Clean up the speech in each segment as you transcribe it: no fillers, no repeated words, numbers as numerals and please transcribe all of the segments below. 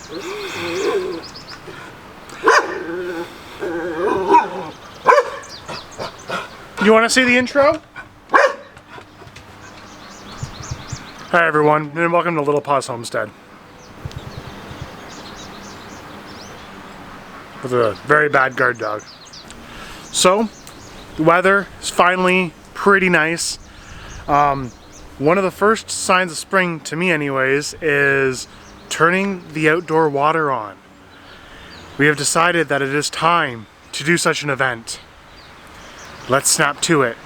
You want to see the intro? Hi everyone, and welcome to Little Paws Homestead. With a very bad guard dog. So, the weather is finally pretty nice. One of the first signs of spring, to me anyways, is turning the outdoor water on. We have decided that it is time to do such an event. Let's snap to it.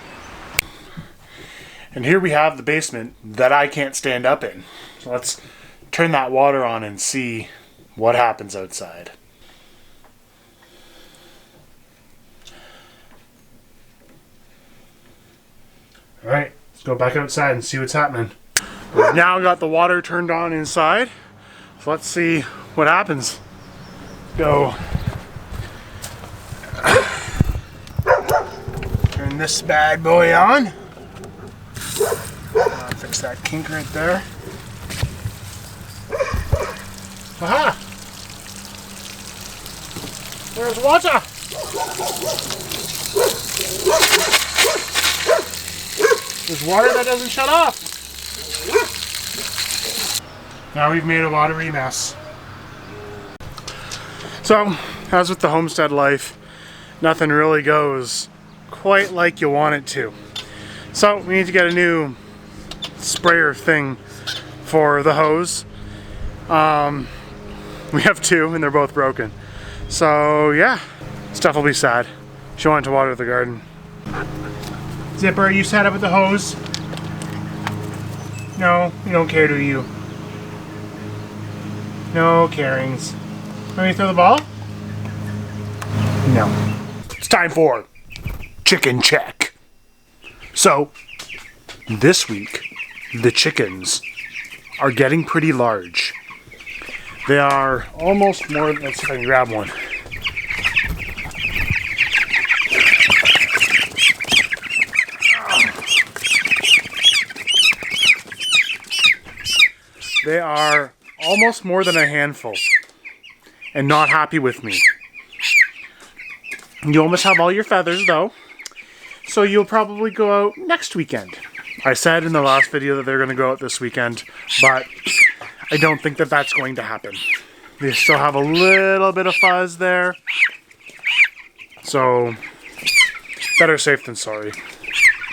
And here we have the basement that I can't stand up in. So let's turn that water on and see what happens outside. Alright, let's go back outside and see what's happening. We've now got the water turned on inside. So let's see what happens. Go. Turn this bad boy on. Fix that kink right there. Aha! There's water! There's water that doesn't shut off! Now we've made a watery mess. So, as with the homestead life, nothing really goes quite like you want it to. So, we need to get a new sprayer thing for the hose. We have two and they're both broken. So, yeah, Steph will be sad. She wanted to water the garden. Zipper, are you set up with the hose? No, you don't care, do you? No carings. Want me to throw the ball? No. It's time for Chicken Check. So, this week, the chickens are getting pretty large. They are almost more, let's see if I can grab one. They are almost more than a handful and not happy with me. You almost have all your feathers though, so you'll probably go out next weekend. I said in the last video that they're going to go out this weekend, but I don't think that that's going to happen. They still have a little bit of fuzz there, so better safe than sorry.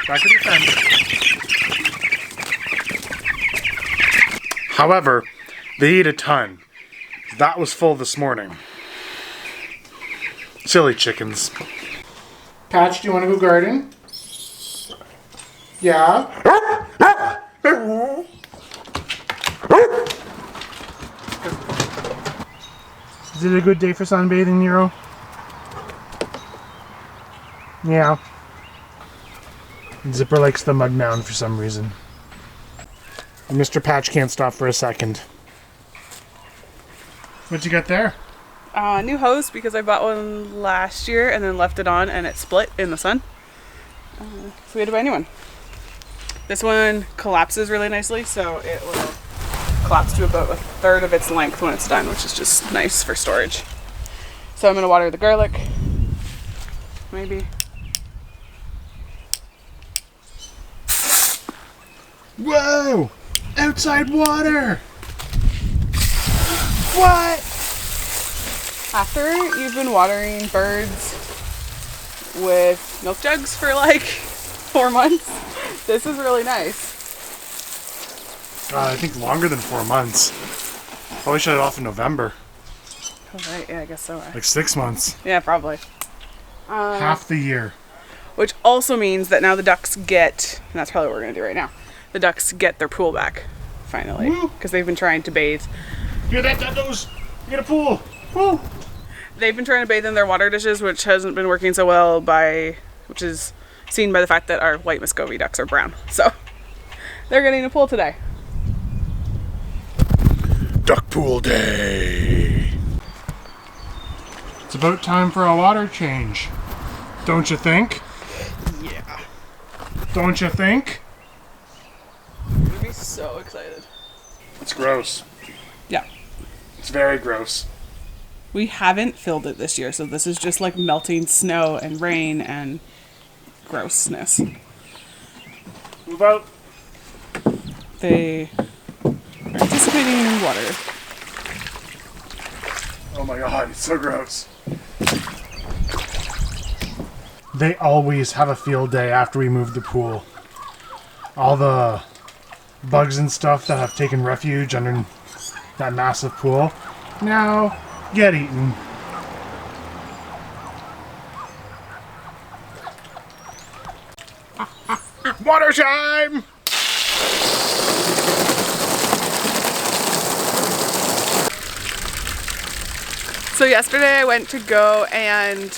Back to the fence. However, they eat a ton. That was full this morning. Silly chickens. Patch, do you want to go garden? Yeah? Is it a good day for sunbathing, Nero? Yeah. Zipper likes the mud mound for some reason. And Mr. Patch can't stop for a second. What'd you get there? New hose because I bought one last year and then left it on and it split in the sun. So we had to buy a new one. This one collapses really nicely, so it will collapse to about a third of its length when it's done, which is just nice for storage. So I'm going to water the garlic. Maybe. Whoa! Outside water! What? After you've been watering birds with milk jugs for like 4 months, this is really nice. I think longer than 4 months. Probably shut it off in November. Oh, right, yeah, I guess so. Like 6 months. Yeah, probably. Half the year. Which also means that now the ducks get, and that's probably what we're going to do right now, the ducks get their pool back, finally. Because they've been trying to bathe. Hear that, Dundos? You get a pool! Woo! They've been trying to bathe in their water dishes, which hasn't been working so well which is seen by the fact that our white Muscovy ducks are brown. So, they're getting a pool today. Duck pool day! It's about time for a water change. Don't you think? Yeah. Don't you think? I'm gonna be so excited. It's gross. Yeah. It's very gross. We haven't filled it this year, so this is just like melting snow and rain and grossness. Move out. They are anticipating water. Oh my god, it's so gross. They always have a field day after we move the pool. All the bugs and stuff that have taken refuge under that massive pool now get eaten. Water time! So yesterday I went to go and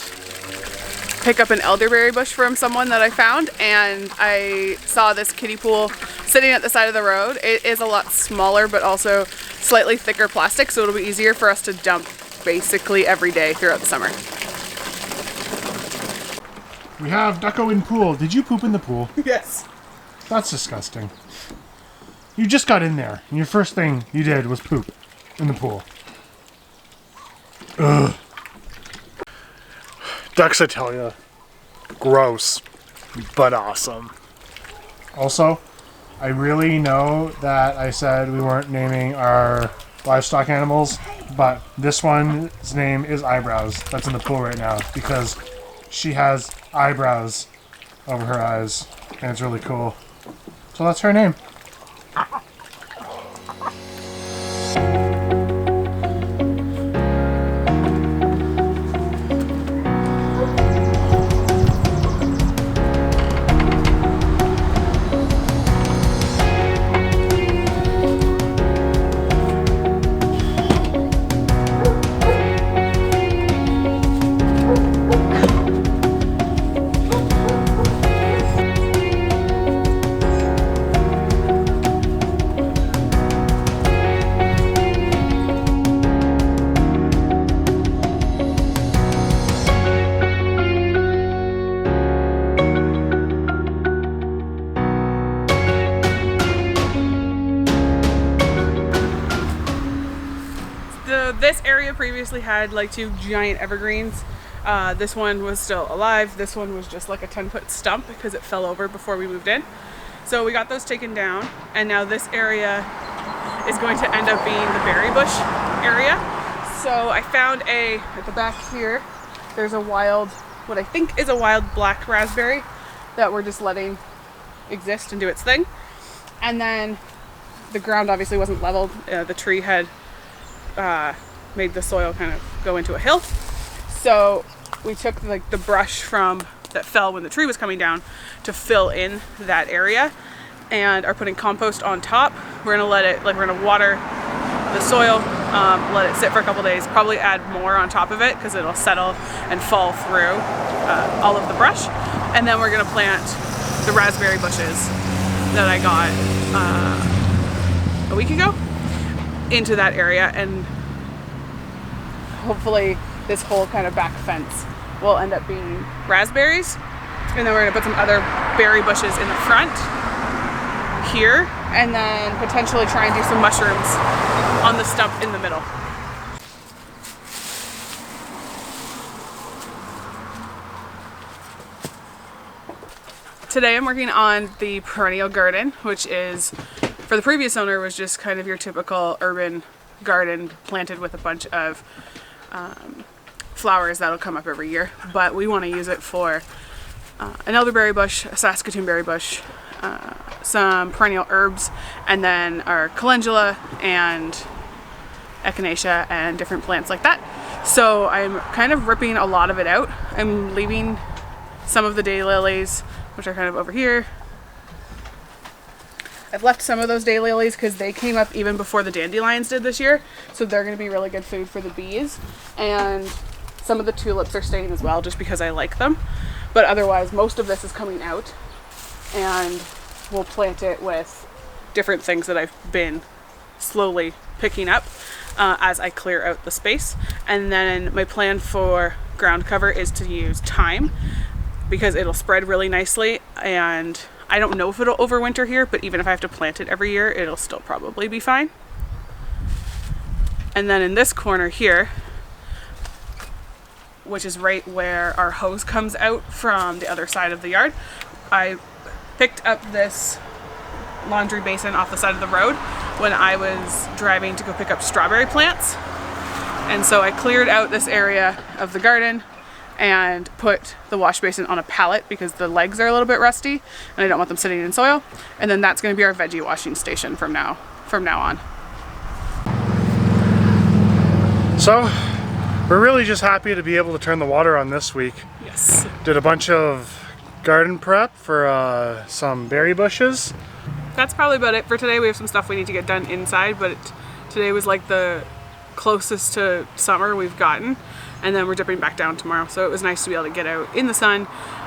pick up an elderberry bush from someone that I found, and I saw this kiddie pool sitting at the side of the road. It is a lot smaller but also slightly thicker plastic, so it'll be easier for us to dump basically every day throughout the summer. We have Ducko in pool. Did you poop in the pool? Yes. That's disgusting. You just got in there, and your first thing you did was poop in the pool. Ugh. Ducks, I tell ya. Gross, but awesome. Also, I really know that I said we weren't naming our livestock animals, but this one's name is Eyebrows. That's in the pool right now because she has eyebrows over her eyes, and it's really cool. So that's her name. This area previously had like 2 giant evergreens. This one was still alive. This one was just like a 10-foot stump because it fell over before we moved in. So we got those taken down, and now this area is going to end up being the berry bush area. So I found at the back here, there's a wild, what I think is a wild black raspberry that we're just letting exist and do its thing. And then the ground obviously wasn't leveled. The tree had made the soil kind of go into a hill. So we took like the brush from that fell when the tree was coming down to fill in that area, and are putting compost on top. We're gonna let it, like we're gonna water the soil, let it sit for a couple days, probably add more on top of it because it'll settle and fall through all of the brush. And then we're gonna plant the raspberry bushes that I got a week ago into that area, and hopefully this whole kind of back fence will end up being raspberries. And then we're gonna put some other berry bushes in the front here, and then potentially try and do some mushrooms on the stump in the middle. Today I'm working on the perennial garden, which is, for the previous owner, was just kind of your typical urban garden planted with a bunch of flowers that'll come up every year. But we want to use it for an elderberry bush, a Saskatoon berry bush, some perennial herbs, and then our calendula and echinacea and different plants like that. So I'm kind of ripping a lot of it out. I'm leaving some of the daylilies, which are kind of over here. I've left some of those daylilies because they came up even before the dandelions did this year, so they're going to be really good food for the bees. And some of the tulips are staying as well, just because I like them. But otherwise, most of this is coming out, and we'll plant it with different things that I've been slowly picking up as I clear out the space. And then my plan for ground cover is to use thyme, because it'll spread really nicely, and I don't know if it'll overwinter here, but even if I have to plant it every year, it'll still probably be fine. And then in this corner here, which is right where our hose comes out from the other side of the yard, I picked up this laundry basin off the side of the road when I was driving to go pick up strawberry plants. And so I cleared out this area of the garden and put the wash basin on a pallet because the legs are a little bit rusty and I don't want them sitting in soil. And then that's going to be our veggie washing station from now on. So we're really just happy to be able to turn the water on this week. Yes. Did a bunch of garden prep for some berry bushes. That's probably about it for today. We have some stuff we need to get done inside, but today was like the closest to summer we've gotten. And then we're dipping back down tomorrow. So it was nice to be able to get out in the sun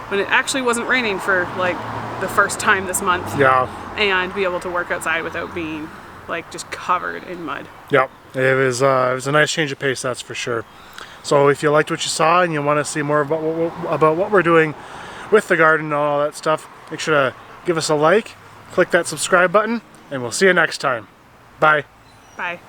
when it actually wasn't raining for like the first time this month. Yeah. And be able to work outside without being like just covered in mud. Yep. It was a nice change of pace, that's for sure. So if you liked what you saw and you want to see more about what we're doing with the garden and all that stuff, make sure to give us a like, click that subscribe button, and we'll see you next time. Bye. Bye.